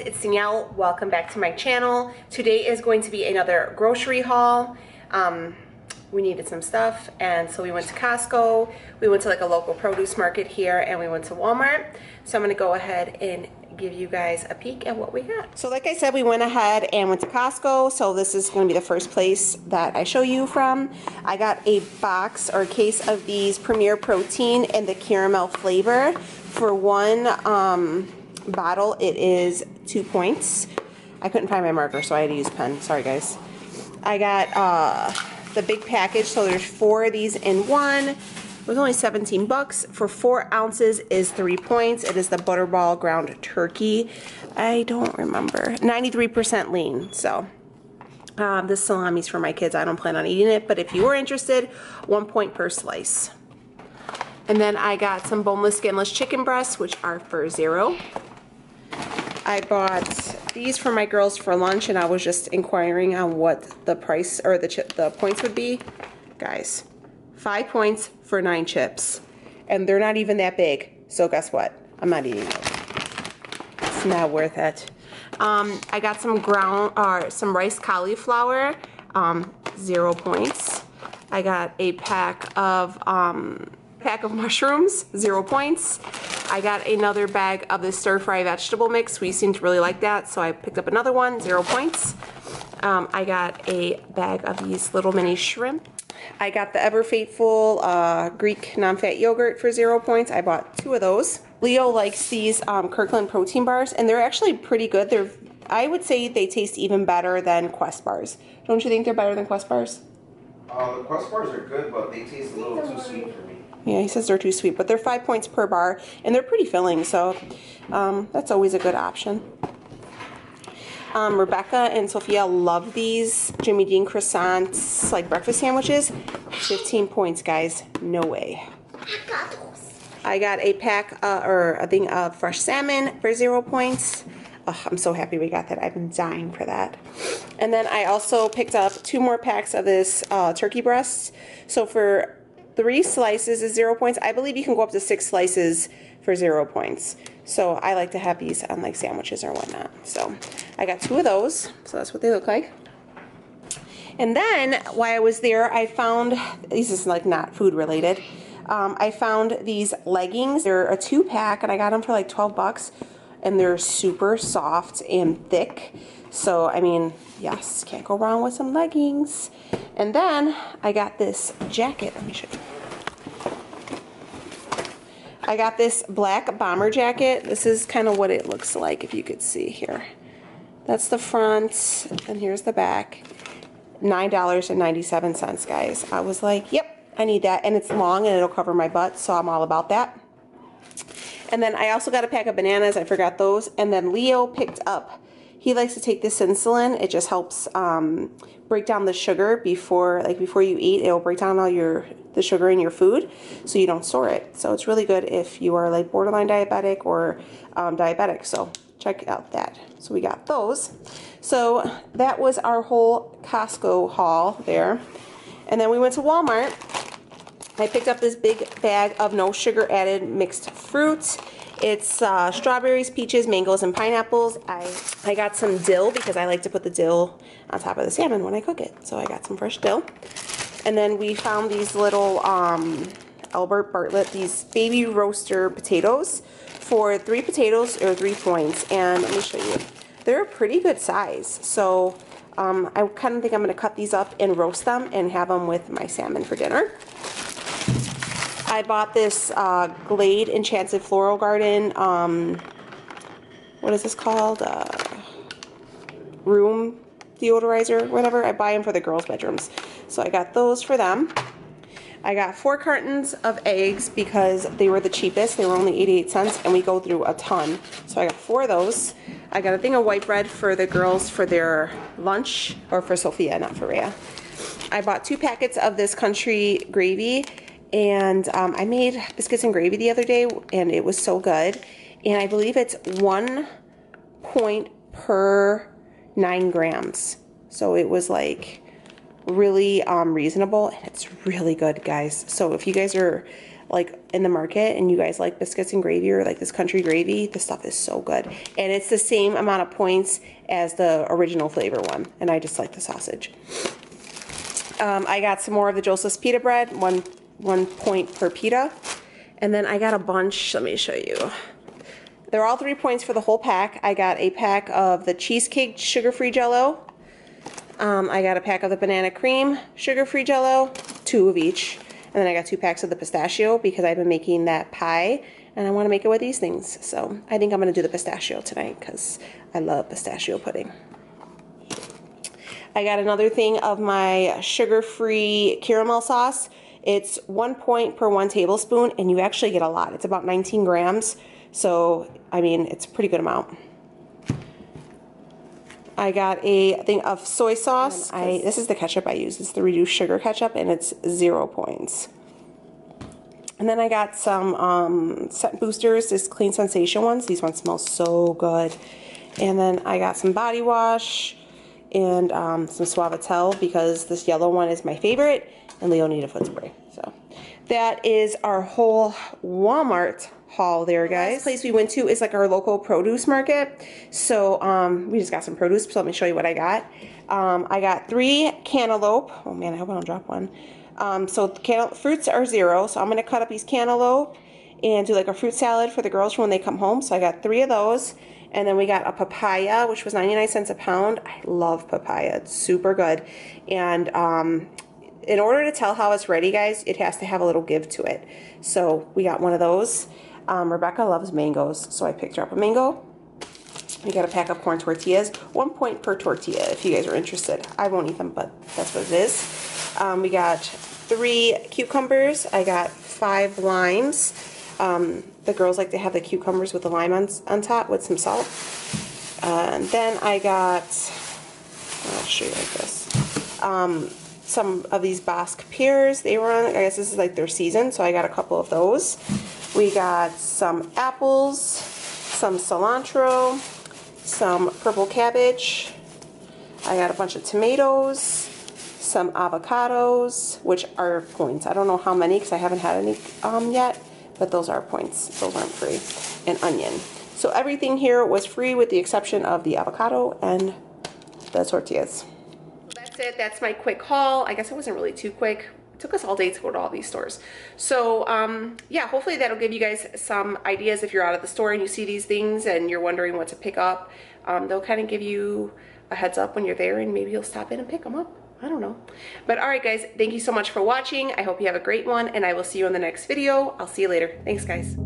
it's Danielle. Welcome back to my channel. Today is going to be another grocery haul. We needed some stuff, and so we went to Costco. We went to like a local produce market here, and we went to Walmart. So I'm gonna go ahead and give you guys a peek at what we got. So like I said, we went ahead and went to Costco. So this is gonna be the first place that I show you from. I got a box or a case of these Premier Protein in the caramel flavor. For one bottle, it is 2 points. I couldn't find my marker, so I had to use a pen. Sorry guys. I got the big package, so there's 4 of these in one. It was only 17 bucks. For 4 ounces is 3 points. It is the Butterball ground turkey. I don't remember. 93% lean. So this salami's for my kids. I don't plan on eating it, but if you were interested, 1 point per slice. And then I got some boneless, skinless chicken breasts, which are for $0. I bought these for my girls for lunch, and I was just inquiring on what the price or the points would be. Guys, 5 points for 9 chips, and they're not even that big. So guess what? I'm not eating those. It's not worth it. I got some some rice cauliflower, 0 points. I got a pack of mushrooms, 0 points. I got another bag of the stir-fry vegetable mix. We seem to really like that, so I picked up another one, 0 points. I got a bag of these little mini shrimp. I got the ever faithful Greek non-fat yogurt for 0 points. I bought 2 of those. Leo likes these Kirkland protein bars, and they're actually pretty good. I would say they taste even better than Quest bars. Don't you think they're better than Quest bars? The Quest bars are good, but they taste a little too sweet for me. Yeah, he says they're too sweet, but they're 5 points per bar, and they're pretty filling, so that's always a good option. Rebecca and Sophia love these Jimmy Dean croissants, like breakfast sandwiches. 15 points, guys. No way. I got a pack or a thing of fresh salmon for 0 points. Oh, I'm so happy we got that. I've been dying for that. And then I also picked up 2 more packs of this turkey breasts. So for 3 slices is 0 points. I believe you can go up to 6 slices for 0 points. So I like to have these on like sandwiches or whatnot. So I got 2 of those. So that's what they look like. And then while I was there, I found, this is like not food related. I found these leggings. They're a 2-pack, and I got them for like 12 bucks. And they're super soft and thick. So, I mean, yes, can't go wrong with some leggings. And then I got this jacket. Let me show you. I got this black bomber jacket. This is kind of what it looks like, if you could see here. That's the front, and here's the back. $9.97, guys. I was like, yep, I need that. And it's long, and it'll cover my butt, so I'm all about that. And then I also got a pack of bananas. I forgot those. And then Leo picked up, he likes to take this insulin. It just helps break down the sugar before you eat. It'll break down all the sugar in your food so you don't store it. So it's really good if you are like borderline diabetic or diabetic. So check out that. So we got those. So that was our whole Costco haul there. And then we went to Walmart. I picked up this big bag of no sugar added mixed fruit. It's strawberries, peaches, mangoes, and pineapples. I got some dill because I like to put the dill on top of the salmon when I cook it. So I got some fresh dill. And then we found these little Albert Bartlett, these baby roaster potatoes for 3 potatoes or 3 points. And let me show you. They're a pretty good size. So I kind of think I'm going to cut these up and roast them and have them with my salmon for dinner. I bought this Glade Enchanted Floral Garden, what is this called? Room deodorizer, whatever. I buy them for the girls' bedrooms. So I got those for them. I got 4 cartons of eggs because they were the cheapest. They were only 88 cents, and we go through a ton. So I got 4 of those. I got a thing of white bread for the girls for their lunch, or for Sophia, not for Rhea. I bought 2 packets of this country gravy. And I made biscuits and gravy the other day, and it was so good. And I believe it's 1 point per 9 grams. So it was like really reasonable, and it's really good, guys. So if you guys are like in the market and you guys like biscuits and gravy or like this country gravy, this stuff is so good. And it's the same amount of points as the original flavor one. And I just like the sausage. I got some more of the Joseph's pita bread, one point per pita. And then I got a bunch, let me show you. They're all 3 points for the whole pack. I got a pack of the cheesecake sugar-free Jell-O. I got a pack of the banana cream sugar-free Jell-O, 2 of each. And then I got 2 packs of the pistachio because I've been making that pie and I want to make it with these things. So I think I'm going to do the pistachio tonight because I love pistachio pudding. I got another thing of my sugar-free caramel sauce. It's 1 point per 1 tablespoon and you actually get a lot. It's about 19 grams. So, I mean, it's a pretty good amount. I got a thing of soy sauce. This is the ketchup I use. It's the reduced sugar ketchup, and it's 0 points. And then I got some scent boosters, this Clean Sensation ones. These ones smell so good. And then I got some body wash and some Suavitel because this yellow one is my favorite, and Leo needed foot spray. So that is our whole Walmart haul there, guys. The last place we went to is like our local produce market. So we just got some produce, so let me show you what I got. I got 3 cantaloupe. Oh man, I hope I don't drop one. So fruits are 0, so I'm gonna cut up these cantaloupe and do like a fruit salad for the girls for when they come home. So I got 3 of those. And then we got a papaya, which was 99 cents a pound. I love papaya, it's super good. And in order to tell how it's ready, guys, it has to have a little give to it. So we got one of those. Rebecca loves mangoes, so I picked her up a mango. We got a pack of corn tortillas, 1 point per tortilla if you guys are interested. I won't eat them, but that's what it is. We got 3 cucumbers. I got 5 limes. The girls like to have the cucumbers with the lime on top with some salt. And then I got, I'll show you like this. Some of these Basque pears. They were on, I guess this is like their season, so I got a couple of those. We got some apples, some cilantro, some purple cabbage. I got a bunch of tomatoes, some avocados, which are points. I don't know how many because I haven't had any yet, but those are points. Those aren't free. And onion. So everything here was free with the exception of the avocado and the tortillas. That's it. That's my quick haul. I guess it wasn't really too quick. It took us all day to go to all these stores. So yeah, hopefully that'll give you guys some ideas if you're out of the store and you see these things and you're wondering what to pick up. They'll kind of give you a heads up when you're there and maybe you'll stop in and pick them up. I don't know. But all right, guys, thank you so much for watching. I hope you have a great one and I will see you in the next video. I'll see you later. Thanks, guys.